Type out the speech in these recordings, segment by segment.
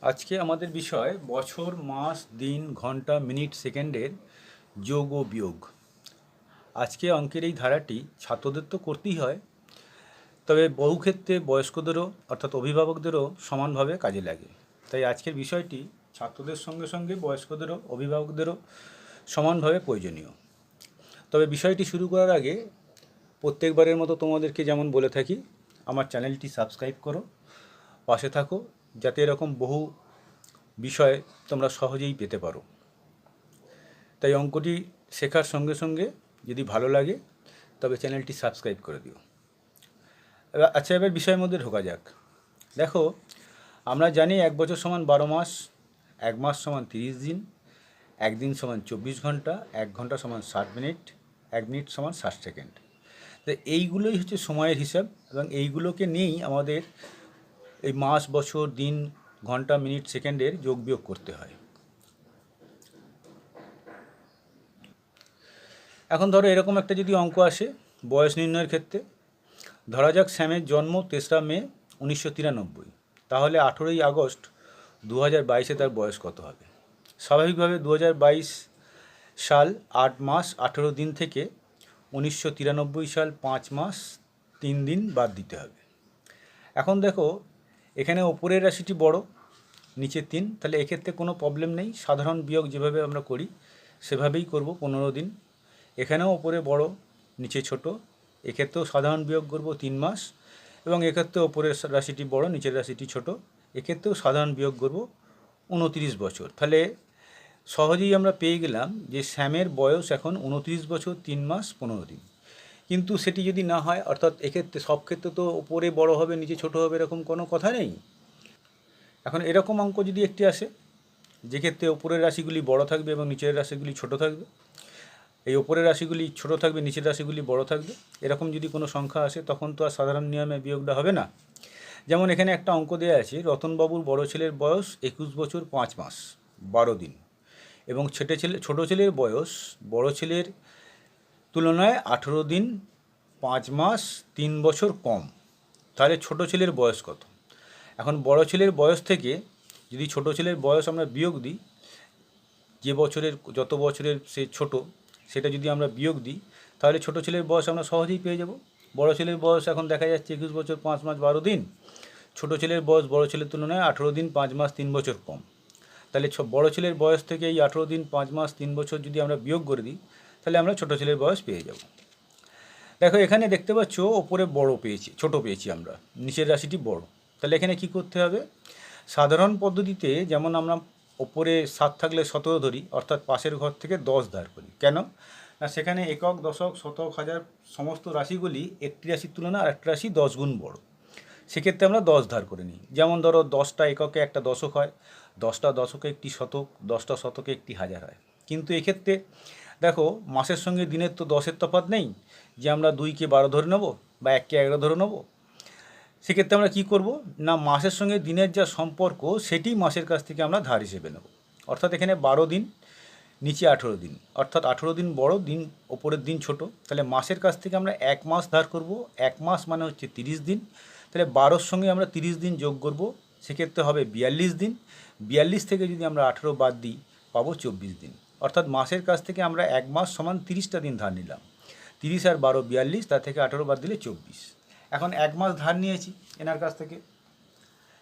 আজকে আমাদের বিষয় বছর, মাস, দিন, ঘন্টা, মিনিট, সেকেন্ডের যোগ ও বিয়োগ। আজকে অঙ্কের এই ধারাটি ছাত্রদের তো করতেই হয়, তবে বহু ক্ষেত্রে বয়স্কদেরও অর্থাৎ অভিভাবকদেরও সমানভাবে কাজে লাগে। তাই আজকের বিষয়টি ছাত্রদের সঙ্গে সঙ্গে বয়স্কদেরও অভিভাবকদেরও সমানভাবে প্রয়োজনীয়। তবে বিষয়টি শুরু করার আগে প্রত্যেকবারের মতো তোমাদেরকে যেমন বলে থাকি, আমার চ্যানেলটি সাবস্ক্রাইব করো, পাশে থাকো, যাতে এরকম বহু বিষয় তোমরা সহজেই পেতে পারো। তাই অঙ্কটি শেখার সঙ্গে সঙ্গে যদি ভালো লাগে তবে চ্যানেলটি সাবস্ক্রাইব করে দিও। আচ্ছা, এবার বিষয়ের মধ্যে ঢোকা যাক। দেখো, আমরা জানি 1 বছর সমান 12 মাস, 1 মাস সমান 30 দিন, 1 দিন সমান 24 ঘন্টা, 1 ঘন্টা সমান 60 মিনিট, 1 মিনিট সমান 60 সেকেন্ড। তো এইগুলোই হচ্ছে সময়ের হিসাব, এবং এইগুলোকে নিয়েই আমাদের এই মাস, বছর, দিন, ঘন্টা, মিনিট, সেকেন্ডের যোগ বিয়োগ করতে হয়। এখন ধরো এরকম একটা যদি অঙ্ক আসে বয়স নির্ণয়ের ক্ষেত্রে, ধরা যাক শ্যামের জন্ম 3রা মে 1993, তাহলে 18ই আগস্ট 2022-এ তার বয়স কত হবে? স্বাভাবিকভাবে 2022 সাল 8 মাস 18 দিন থেকে 1993 সাল 5 মাস 3 দিন বাদ দিতে হবে। এখন দেখো, এখানে ওপরের রাশিটি বড়, নিচে 3, তাহলে এক্ষেত্রে কোনো প্রবলেম নেই, সাধারণ বিয়োগ যেভাবে আমরা করি সেভাবেই করব। 15 দিন, এখানেও ওপরে বড় নিচে ছোট, এক্ষেত্রেও সাধারণ বিয়োগ করব 3 মাস, এবং এক্ষেত্রে ওপরের রাশিটি বড় নিচের রাশিটি ছোট, এক্ষেত্রেও সাধারণ বিয়োগ করব 29 বছর। তাহলে সহজেই আমরা পেয়ে গেলাম যে শ্যামের বয়স এখন 29 বছর 3 মাস 15 দিন। কিন্তু সেটি যদি না হয়, অর্থাৎ এক্ষেত্রে সব ক্ষেত্রে তো ওপরে বড় হবে নিচে ছোট হবে এরকম কোনো কথা নেই। এখন এরকম অঙ্ক যদি একটি আসে যেক্ষেত্রে ওপরের রাশিগুলি বড় থাকবে এবং নিচের রাশিগুলি ছোট থাকবে, এই ওপরের রাশিগুলি ছোট থাকবে নিচের রাশিগুলি বড় থাকবে, এরকম যদি কোনো সংখ্যা আসে তখন তো আর সাধারণ নিয়মে বিয়োগটা হবে না। যেমন এখানে একটা অঙ্ক দেওয়া আছে, রতনবাবুর বড় ছেলের বয়স 21 বছর 5 মাস 12 দিন, এবং ছোট ছেলের বয়স বড় ছেলের তুলনায় 18 দিন 5 মাস 3 বছর কম। তাহলে ছোট ছেলের বয়স কত? এখন বড় ছেলের বয়স থেকে যদি ছোট ছেলের বয়স আমরা বিয়োগ দিই, যে বছরের যত বছরের সে ছোট সেটা যদি আমরা বিয়োগ দিই, তাহলে ছোট ছেলের বয়স আমরা সহজেই পেয়ে যাব। বড় ছেলের বয়স এখন দেখা যাচ্ছে 21 বছর 5 মাস 12 দিন, ছোট ছেলের বয়স বড় ছেলের তুলনায় 18 দিন 5 মাস 3 বছর কম। তাহলে বড় ছেলের বয়স থেকে এই 18 দিন 5 মাস 3 বছর যদি আমরা বিয়োগ করে দিই, তাহলে আমরা ছোট ছেলের বয়স পেয়ে যাব। দেখো, এখানে দেখতে পাচ্ছ ওপরে বড় পেয়েছি, ছোট পেয়েছি আমরা, নিচের রাশিটি বড়। তাহলে এখানে কি করতে হবে? সাধারণ পদ্ধতিতে যেমন আমরা ওপরে 7 থাকলে 17 ধরি, অর্থাৎ পাশের ঘর থেকে 10 ধার করি। কেন না, সেখানে একক, দশক, শতক, হাজার সমস্ত রাশিগুলি একটি রাশির তুলনায় আরেকটি রাশি 10 গুণ বড়। সেক্ষেত্রে আমরা 10 ধার করে নিই। যেমন ধরো 10টা এককে একটা দশক হয়, 10টা দশকে একটি শতক, 10টা শতকে একটি হাজার হয়। কিন্তু এক্ষেত্রে দেখো, মাসের সঙ্গে দিনের তো 10-এর তফাৎ নেই যে আমরা 2কে 12 ধরে নেব বা 1কে 11 ধরে নেব। সেক্ষেত্রে আমরা কী করব না, মাসের সঙ্গে দিনের যা সম্পর্ক সেটি মাসের কাছ থেকে আমরা ধার হিসেবে নেব। অর্থাৎ এখানে 12 দিন, নিচে 18 দিন, অর্থাৎ 18 দিন বড়, দিন ওপরের দিন ছোট। তাহলে মাসের কাছ থেকে আমরা 1 মাস ধার করব। 1 মাস মানে হচ্ছে 30 দিন। তাহলে 12-র সঙ্গে আমরা 30 দিন যোগ করব, সেক্ষেত্রে হবে 42 দিন। 42 থেকে যদি আমরা 18 বাদ দিই পাবো 24 দিন। অর্থাৎ মাসের কাছ থেকে আমরা 1 মাস সমান 30টা দিন ধার নিলাম। 30 আর 12 42, তার থেকে 18 বাদ দিলে 24। এখন 1 মাস ধার নিয়েছি এনার কাছ থেকে,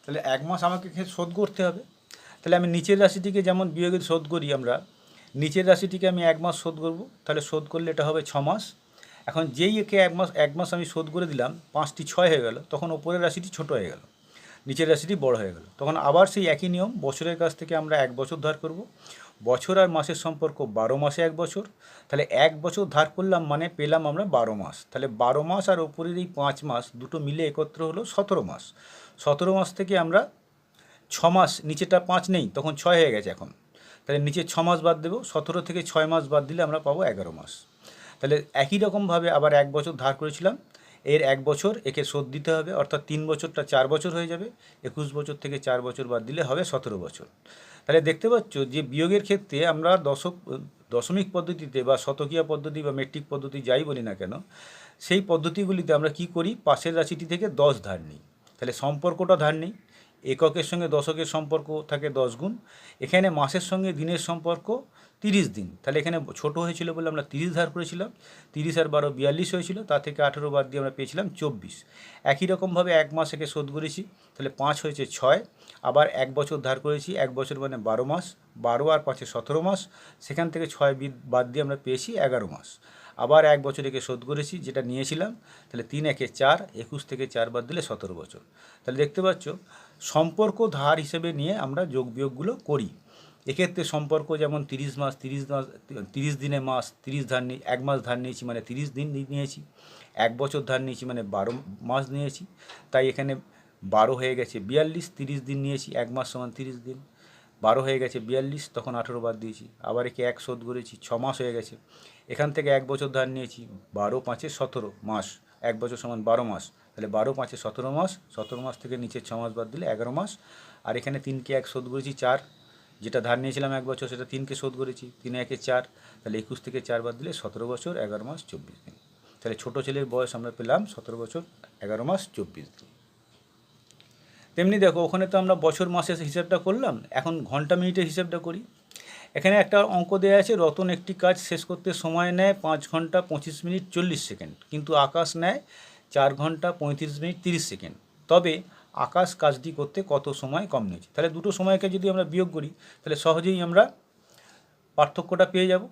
তাহলে 1 মাস আমাকে শোধ করতে হবে। তাহলে আমি নিচের রাশিটিকে যেমন বিয়োগে শোধ করি, আমরা নিচের রাশিটিকে আমি 1 মাস শোধ করব, তাহলে শোধ করলে এটা হবে 6 মাস। এখন যেই একে 1 মাস আমি শোধ করে দিলাম, 5টি 6 হয়ে গেল, তখন ওপরের রাশিটি ছোট হয়ে গেল, নিচের রাশিটি বড় হয়ে গেল। তখন আবার সেই একই নিয়ম, বছরের কাছ থেকে আমরা 1 বছর ধার করব। বছর আর মাসের সম্পর্ক 12 মাসে 1 বছর, তাহলে 1 বছর ধার করলাম মানে পেলাম আমরা 12 মাস। তাহলে 12 মাস আর ওপরের এই 5 মাস দুটো মিলে একত্র হলো 17 মাস। 17 মাস থেকে আমরা 6 মাস, নিচেটা 5 নেই তখন 6 হয়ে গেছে এখন, তাহলে নিচে 6 মাস বাদ দেবো। 17 থেকে 6 মাস বাদ দিলে আমরা পাবো 11 মাস। তাহলে একই রকমভাবে আবার 1 বছর ধার করেছিলাম, এর 1 বছর একে শোধ দিতে হবে, অর্থাৎ 3 বছরটা 4 বছর হয়ে যাবে। 21 বছর থেকে 4 বছর বাদ দিলে হবে 17 বছর। তাহলে দেখতে পাচ্ছ যে বিয়োগের ক্ষেত্রে আমরা দশমিক পদ্ধতিতে বা শতকীয়া পদ্ধতি বা মেট্রিক পদ্ধতি যাই বলি না কেন, সেই পদ্ধতিগুলিতে আমরা কি করি, পাশের রাশিটি থেকে 10 ধার নিই। তাহলে সম্পর্কটা ধার নিই, এককের সঙ্গে দশকের সম্পর্ক থাকে 10 গুণ, এখানে মাসের সঙ্গে দিনের সম্পর্ক 30 দিন। তাহলে এখানে ছোট হয়েছিল বলে আমরা 30 ধার করেছিলাম, 30 আর 12 42 হয়েছিল, তা থেকে 18 বাদ দিয়ে আমরা পেয়েছিলাম 24। একই রকমভাবে এক মাস একে শোধ করেছি, তাহলে 5 হয়েছে 6। আবার এক বছর ধার করেছি, এক বছর মানে 12 মাস, 12 আর 5 17 মাস, সেখান থেকে 6 বাদ দিয়ে আমরা পেয়েছি 11 মাস। আবার এক বছর একে শোধ করেছি যেটা নিয়েছিলাম, তাহলে 3 একে 4, 21 থেকে 4 বাদ দিলে 17 বছর। তাহলে দেখতে পাচ্ছ সম্পর্ক ধার হিসেবে নিয়ে আমরা যোগ বিয়োগগুলো করি। এক্ষেত্রে সম্পর্ক যেমন 30 মাস 30 দিনে মাস, 30 ধার নিয়ে 1 মাস ধার নিয়েছি মানে 30 দিন নিয়েছি, 1 বছর ধার নিয়েছি মানে 12 মাস নিয়েছি, তাই এখানে 12 হয়ে গেছে 42, 30 দিন নিয়েছি, 1 মাস সমান 30 দিন, 12 হয়ে গেছে 42, তখন 18 বাদ দিয়েছি। আবার একে 1 শোধ করেছি, 6 মাস হয়ে গেছে। এখান থেকে 1 বছর ধার নিয়েছি, 12 5 17 মাস, 1 বছর সমান 12 মাস, তাহলে 12 5 17 মাস, 17 মাস থেকে নিচে 6 মাস বাদ দিলে 11 মাস। আর এখানে 3কে 1 শোধ করেছি, 4 যেটা ধার নিয়েছিলাম 1 বছর সেটা 3কে শোধ করেছি, 3 1 4, তাহলে 21 থেকে 4 বাদ দিলে 17 বছর 11 মাস 24 দিন। তাহলে ছোটো ছেলের বয়স আমরা পেলাম 17 বছর 11 মাস 24 দিন। তেমনি দেখো ওখানে তো আমরা বছর মাসের হিসাবটা করলাম, এখন ঘন্টা মিনিটের হিসাবটা করি। এখানে একটা অঙ্ক দেওয়া আছে, রতন একটি কাজ শেষ করতে সময় নেয় 5 ঘন্টা 25 মিনিট 40 সেকেন্ড, কিন্তু আকাশ নেয় 4 ঘন্টা 35 মিনিট 30 সেকেন্ড। তবে আকাশ কাজটি করতে কত সময় কম নিয়েছে? তাহলে দুটো সময়কে যদি আমরা বিয়োগ করি তাহলে সহজেই আমরা পার্থক্যটা পেয়ে যাব।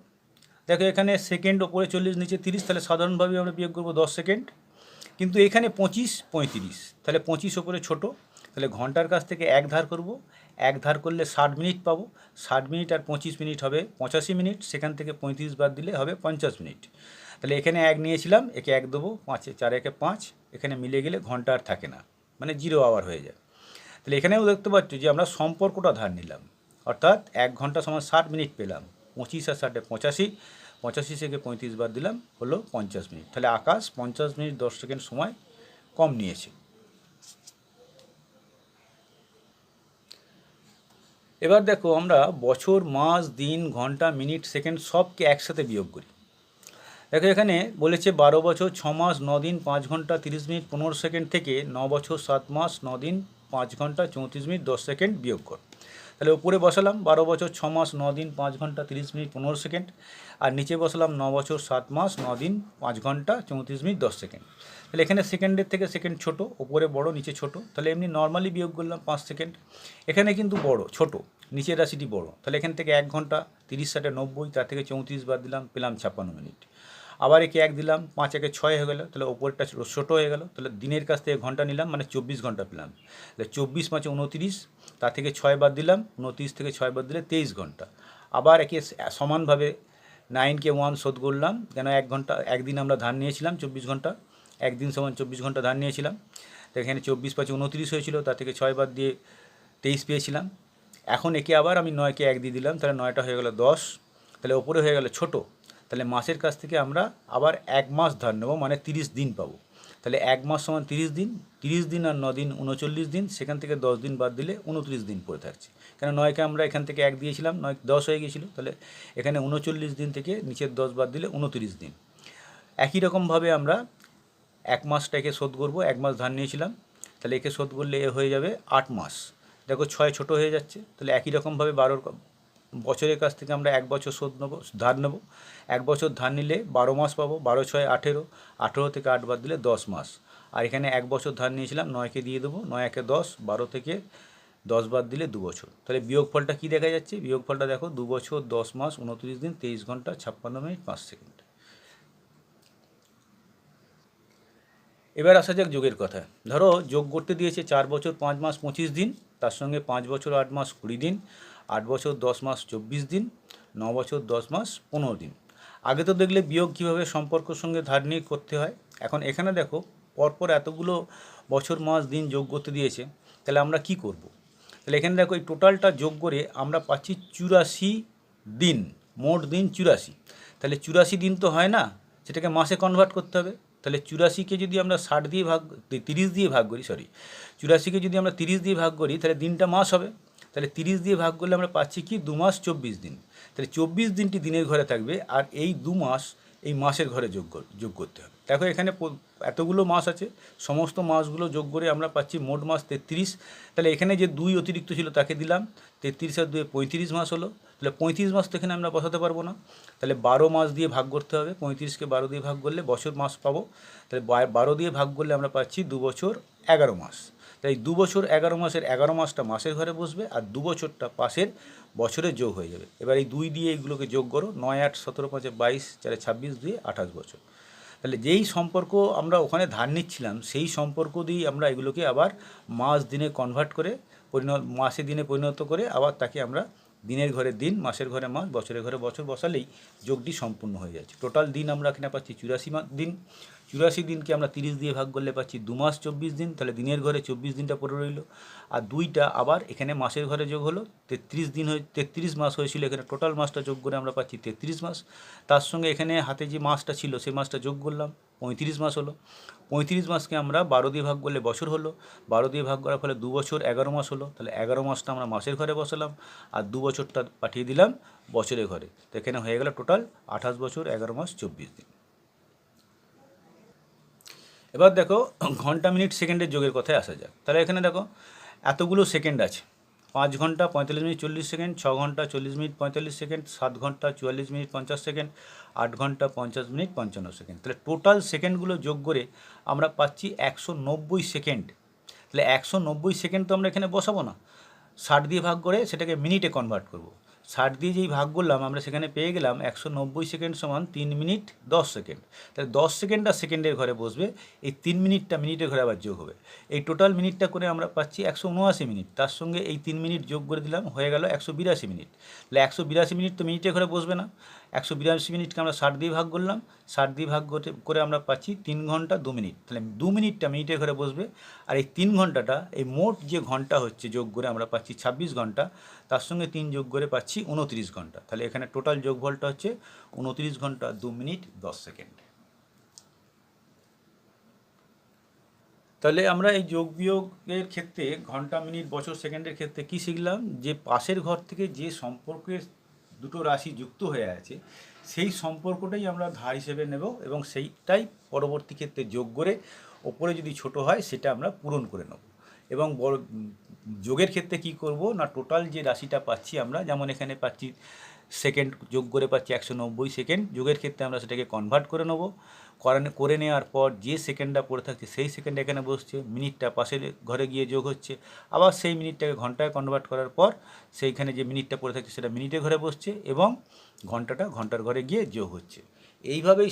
দেখো এখানে সেকেন্ড ওপরে 40 নিচে 30, তাহলে সাধারণভাবে আমরা বিয়োগ করবো 10 সেকেন্ড, কিন্তু এখানে 25 35, তাহলে 25 ওপরে ছোটো, তাহলে ঘন্টার কাছ থেকে 1 ধার করব, 1 ধার করলে 60 মিনিট পাবো, 60 মিনিট আর 25 মিনিট হবে 85 মিনিট, সেখান থেকে 35 বাদ দিলে হবে 50 মিনিট। তাহলে এখানে 1 নিয়েছিলাম, একে 1 দেবো, 5 4 একে 5, এখানে মিলে গেলে ঘন্টা আর থাকে না, মানে 0 আওয়ার হয়ে যায়। তাহলে এখানেও দেখতে পাচ্ছ যে আমরা সম্পর্কটা ধার নিলাম, অর্থাৎ 1 ঘন্টা সমান 60 মিনিট পেলাম, 25 আর 60 85, 85 থেকে 35 বাদ দিলাম হলো 50 মিনিট। তাহলে আকাশ 50 মিনিট 10 সেকেন্ড সময় কম নিয়েছে। এবার দেখো আমরা বছর মাস দিন ঘন্টা মিনিট সেকেন্ড সবকে একসাথে বিয়োগ করি। দেখো এখানে বলেছে 12 বছর 6 মাস 9 দিন 5 ঘন্টা 30 মিনিট 15 সেকেন্ড থেকে 9 বছর 7 মাস 9 দিন 5 ঘন্টা 34 মিনিট 10 সেকেন্ড বিয়োগ কর। তাহলে উপরে বসালাম 12 বছর 6 মাস 9 দিন 5 ঘন্টা 30 মিনিট 15 সেকেন্ড, আর নিচে বসালাম 9 বছর 7 মাস 9 দিন 5 ঘন্টা 34 মিনিট 10 সেকেন্ড। তাহলে এখানে সেকেন্ডের থেকে সেকেন্ড ছোট, উপরে বড় নিচে ছোট, তাহলে এমনি নর্মালি বিয়োগ করলাম 5 সেকেন্ড। এখানে কিন্তু বড় ছোট, নিচের রাশিটি বড়, তাহলে এখান থেকে 1 ঘন্টা 30 7 90, তার থেকে 34 বাদ দিলাম পেলাম 56 মিনিট। আবার একে 1 দিলাম, 5 একে 6 হয়ে গেল, তাহলে ওপরটা ছোটো হয়ে গেল, তাহলে দিনের কাছ থেকে ঘন্টা নিলাম মানে 24 ঘন্টা পেলাম, তাহলে 24 5 29, তার থেকে 6 বাদ দিলাম, 29 থেকে 6 বাদ দিলে 23 ঘন্টা। আবার একে সমানভাবে 9কে 1 শোধ করলাম, কেন 1 ঘন্টা একদিন আমরা ধার নিয়েছিলাম 24 ঘন্টা, একদিন সমান 24 ঘন্টা ধার নিয়েছিলাম, তো এখানে 24 5 29 হয়েছিল, তার থেকে 6 বাদ দিয়ে 23 পেয়েছিলাম। এখন একে আবার আমি 9কে 1 দিয়ে দিলাম, তাহলে 9টা হয়ে গেল 10, তাহলে ওপরে হয়ে গেল ছোটো, তাহলে মাসের কাছ থেকে আমরা আবার 1 মাস ধার নেব মানে 30 দিন পাবো। তাহলে 1 মাস সমান 30 দিন, 30 দিন আর 9 দিন 39 দিন, সেখান থেকে 10 দিন বাদ দিলে 29 দিন পড়ে থাকছে, কেন 9কে আমরা এখান থেকে 1 দিয়েছিলাম, 9 10 হয়ে গিয়েছিলো, তাহলে এখানে 39 দিন থেকে নিচের 10 বাদ দিলে 29 দিন। একই রকমভাবে আমরা 1 মাসটাকে শোধ করবো, 1 মাস ধার নিয়েছিলাম, তাহলে একে শোধ করলে এ হয়ে যাবে 8 মাস। দেখো 6 ছোটো হয়ে যাচ্ছে, তাহলে একই রকমভাবে 12 বছরের কাছ থেকে আমরা 1 বছর শোধ নেবো, ধার নেবো, 1 বছর ধার নিলে 12 মাস পাবো, 12 6 18, 18 থেকে 8 বাদ দিলে 10 মাস। আর এখানে 1 বছর ধার নিয়েছিলাম, 9কে দিয়ে দেবো, 9 একে 10, 12 থেকে 10 বাদ দিলে 2 বছর। তাহলে বিয়োগফলটা কী দেখা যাচ্ছে? বিয়োগফলটা দেখো 2 বছর 10 মাস 29 দিন 23 ঘন্টা 56 মিনিট 5 সেকেন্ড। এবার আসা যাক যোগের কথা। ধরো যোগ করতে দিয়েছে 4 বছর 5 মাস 25 দিন, তার সঙ্গে 5 বছর 8 মাস 20 দিন, 8 বছর 10 মাস 24 দিন, 9 বছর 10 মাস 15 দিন। আগে তো দেখলে বিয়োগ কীভাবে সম্পর্কের সঙ্গে ধার নিয়ে করতে হয়, এখন এখানে দেখো পরপর এতগুলো বছর মাস দিন যোগ করতে দিয়েছে, তাহলে আমরা কি করব? তাহলে এখানে দেখো এই টোটালটা যোগ করে আমরা পাচ্ছি 84 দিন, মোট দিন 84। তাহলে 84 দিন তো হয় না, সেটাকে মাসে কনভার্ট করতে হবে। তাহলে 84কে যদি আমরা 30 দিয়ে ভাগ করি, 84কে যদি আমরা 30 দিয়ে ভাগ করি তাহলে দিনটা মাস হবে। তাহলে 30 দিয়ে ভাগ করলে আমরা পাচ্ছি কি 2 মাস 24 দিন। তাহলে 24 দিনটি দিনের ঘরে থাকবে, আর এই 2 মাস এই মাসের ঘরে যোগ করতে হবে। দেখো এখানে এতগুলো মাস আছে, সমস্ত মাসগুলো যোগ করে আমরা পাচ্ছি মোট মাস 33। তাহলে এখানে যে 2 অতিরিক্ত ছিল তাকে দিলাম, 33 আর 2 35 মাস হলো। তাহলে 35 মাস তো এখানে আমরা বসাতে পারবো না, তাহলে 12 মাস দিয়ে ভাগ করতে হবে। 35কে 12 দিয়ে ভাগ করলে বছর মাস পাবো, তাহলে 12 দিয়ে ভাগ করলে আমরা পাচ্ছি 2 বছর 11 মাস। তাই 2 বছর 11 মাসের 11 মাসটা মাসের ঘরে বসবে, আর 2 বছরটা পাশের বছরে যোগ হয়ে যাবে। এবার এই 2 দিয়ে এইগুলোকে যোগ করো, 9 8 17 5 22 4 26 2 28 বছর। তাহলে যেই সম্পর্ক আমরা ওখানে ধার নিচ্ছিলাম সেই সম্পর্ক দিয়েই আমরা এগুলোকে আবার মাস দিনে কনভার্ট করে মাসে দিনে পরিণত করে আবার তাকে আমরা দিনের ঘরে দিন, মাসের ঘরে মাস, বছরের ঘরে বছর বসালেই যোগটি সম্পূর্ণ হয়ে যাচ্ছে। টোটাল দিন আমরা এখানে পাচ্ছি 84 দিন। 84 দিনকে আমরা 30 দিয়ে ভাগ করলে পাচ্ছি 2 মাস 24 দিন। তাহলে দিনের ঘরে 24 দিনটা পড়ে রইল, আর 2টা আবার এখানে মাসের ঘরে যোগ হলো, 33 দিন 33 মাস হয়েছিল, এখানে টোটাল মাসটা যোগ করে আমরা পাচ্ছি 33 মাস। তার সঙ্গে এখানে হাতে যে মাসটা ছিল সেই মাসটা যোগ করলাম, 35 মাস হলো। 35 মাসকে আমরা 12 দিয়ে ভাগ করলে বছর হলো, 12 দিয়ে ভাগ করার ফলে 2 বছর 11 মাস হলো। তাহলে 11 মাসটা আমরা মাসের ঘরে বসালাম, আর 2 বছরটা পাঠিয়ে দিলাম বছরের ঘরে। তো এখানে হয়ে গেল টোটাল 28 বছর 11 মাস 24 দিন। এবার দেখো ঘন্টা মিনিট সেকেন্ডের যোগের কথায় আসা যাক। তাহলে এখানে দেখো এতগুলো সেকেন্ড আছে, 5 ঘন্টা 45 মিনিট 40 সেকেন্ড, 6 ঘন্টা 40 মিনিট 45 সেকেন্ড, 7 ঘন্টা 44 মিনিট 50 সেকেন্ড, 8 ঘন্টা 50 মিনিট 55 সেকেন্ড। তাহলে টোটাল সেকেন্ডগুলো যোগ করে আমরা পাচ্ছি 190 সেকেন্ড। তাহলে 190 সেকেন্ড তো আমরা এখানে বসাবো না, 60 দিয়ে ভাগ করে সেটাকে মিনিটে কনভার্ট করব। 60 দিয়ে যেই ভাগ করলাম আমরা সেখানে পেয়ে গেলাম 190 সেকেন্ড সমান 3 মিনিট 10 সেকেন্ড। তাহলে 10 সেকেন্ডটা সেকেন্ডের ঘরে বসবে, এই 3 মিনিটটা মিনিটের ঘরে আবার যোগ হবে। এই টোটাল মিনিটটা করে আমরা পাচ্ছি 179 মিনিট, তার সঙ্গে এই 3 মিনিট যোগ করে দিলাম, হয়ে গেল 182 মিনিট। তাহলে 182 মিনিট তো মিনিটের ঘরে বসবে না, 182 মিনিটকে আমরা 60 দিয়ে ভাগ করলাম, 60 দিয়ে ভাগ করে আমরা পাচ্ছি 3 ঘন্টা 2 মিনিট। তাহলে 2 মিনিটটা মিনিটের ঘরে বসবে, আর এই 3 ঘন্টাটা এই মোট যে ঘন্টা হচ্ছে যোগ করে আমরা পাচ্ছি 26 ঘন্টা, তার সঙ্গে 3 যোগ করে পাচ্ছি 29 ঘন্টা। তাহলে এখানে টোটাল যোগফলটা হচ্ছে 29 ঘন্টা 2 মিনিট 10 সেকেন্ড। তাহলে আমরা এই যোগ বিয়োগের ক্ষেত্রে ঘন্টা মিনিট বছর সেকেন্ডের ক্ষেত্রে কী শিখলাম, যে পাশের ঘর থেকে যে সম্পর্কের দুটো রাশি যুক্ত হয়ে আছে সেই সম্পর্কটাই আমরা ধার হিসেবে নেব, এবং সেইটাই পরবর্তী ক্ষেত্রে যোগ করে ওপরে যদি ছোট হয় সেটা আমরা পূরণ করে নেব। এবং যোগের ক্ষেত্রে কি করব না, টোটাল যে রাশিটা পাচ্ছি আমরা, যেমন এখানে পাচ্ছি সেকেন্ড যোগ করে পাচ্ছি 190 সেকেন্ড, যোগের ক্ষেত্রে আমরা সেটাকে কনভার্ট করে নেব। করে নেওয়ার পর যে সেকেন্ডটা পড়ে থাকছে সেই সেকেন্ড এখানে বসছে, মিনিটটা পাশের ঘরে গিয়ে যোগ হচ্ছে, আবার সেই মিনিটটাকে ঘন্টায় কনভার্ট করার পর সেইখানে যে মিনিটটা পড়ে থাকছে সেটা মিনিটের ঘরে বসছে, এবং ঘন্টাটা ঘন্টার ঘরে গিয়ে যোগ হচ্ছে। এইভাবেই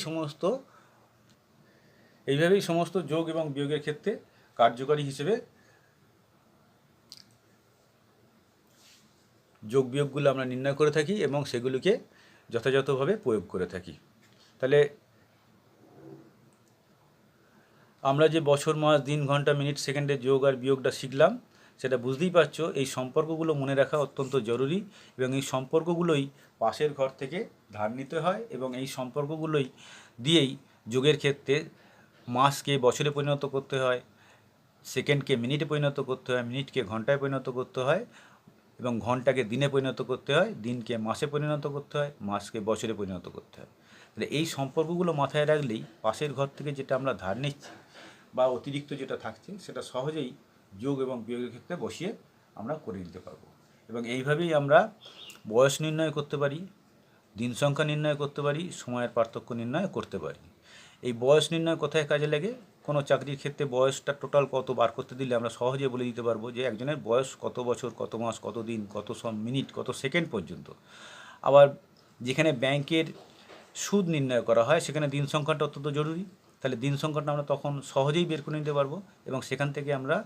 সমস্ত যোগ এবং বিয়োগের ক্ষেত্রে কার্যকারী হিসেবে যোগ বিয়োগগুলো আমরা নির্ণয় করে থাকি এবং সেগুলিকে যথাযথভাবে প্রয়োগ করে থাকি। তাহলে আমরা যে বছর মাস দিন ঘন্টা মিনিট সেকেন্ডের যোগ আর বিয়োগটা শিখলাম, সেটা বুঝতেই পারছো এই সম্পর্কগুলো মনে রাখা অত্যন্ত জরুরি, এবং এই সম্পর্কগুলোই পাশের ঘর থেকে ধার নিতে হয়, এবং এই সম্পর্কগুলোই দিয়েই যোগের ক্ষেত্রে মাসকে বছরে পরিণত করতে হয়, সেকেন্ডকে মিনিটে পরিণত করতে হয়, মিনিটকে ঘন্টায় পরিণত করতে হয়, এবং ঘন্টাকে দিনে পরিণত করতে হয়, দিনকে মাসে পরিণত করতে হয়, মাসকে বছরে পরিণত করতে হয়। তাহলে এই সম্পর্কগুলো মাথায় রাখলেই পাশের ঘর থেকে যেটা আমরা ধার নিচ্ছি বা অতিরিক্ত যেটা থাকছে সেটা সহজেই যোগ এবং বিয়োগের ক্ষেত্রে বসিয়ে আমরা করে নিতে পারবো। এবং এইভাবেই আমরা বয়স নির্ণয় করতে পারি, দিন সংখ্যা নির্ণয় করতে পারি, সময়ের পার্থক্য নির্ণয় করতে পারি। এই বয়স নির্ণয় কোথায় কাজে লাগে, কোনো চাকরির ক্ষেত্রে বয়সটা টোটাল কত বার করতে দিলে আমরা সহজে বলে দিতে পারবো যে একজনের বয়স কত বছর, কত মাস, কত দিন, কত মিনিট, কত সেকেন্ড পর্যন্ত। আবার যেখানে ব্যাংকের সুদ নির্ণয় করা হয় সেখানে দিন সংখ্যাটা অত্যন্ত জরুরি, তাহলে দিন সংখ্যাটা আমরা তখন সহজেই বের করে নিতে পারবো, এবং সেখান থেকে আমরা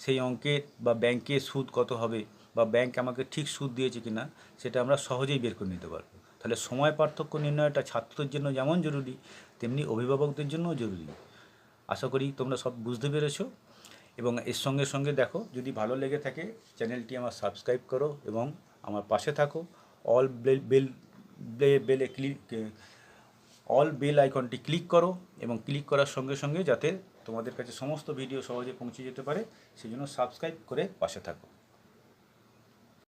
সেই অঙ্কের বা ব্যাংকের সুদ কত হবে বা ব্যাংক আমাকে ঠিক সুদ দিয়েছে কিনা সেটা আমরা সহজেই বের করে নিতে পারবো। তাহলে সময় পার্থক্য নির্ণয়টা ছাত্রদের জন্য যেমন জরুরি তেমনি অভিভাবকদের জন্যও জরুরি। আশা করি তোমরা সব বুঝতে পেরেছো, এবং এর সঙ্গে সঙ্গে দেখো যদি ভালো লেগে থাকে চ্যানেলটি আমার সাবস্ক্রাইব করো এবং আমার পাশে থাকো। অল বেল আইকনটি ক্লিক করো, এবং ক্লিক করার সঙ্গে সঙ্গে যাতে তোমাদের কাছে সমস্ত ভিডিও সহজে পৌঁছে যেতে পারে সেই জন্য সাবস্ক্রাইব করে পাশে থাকো।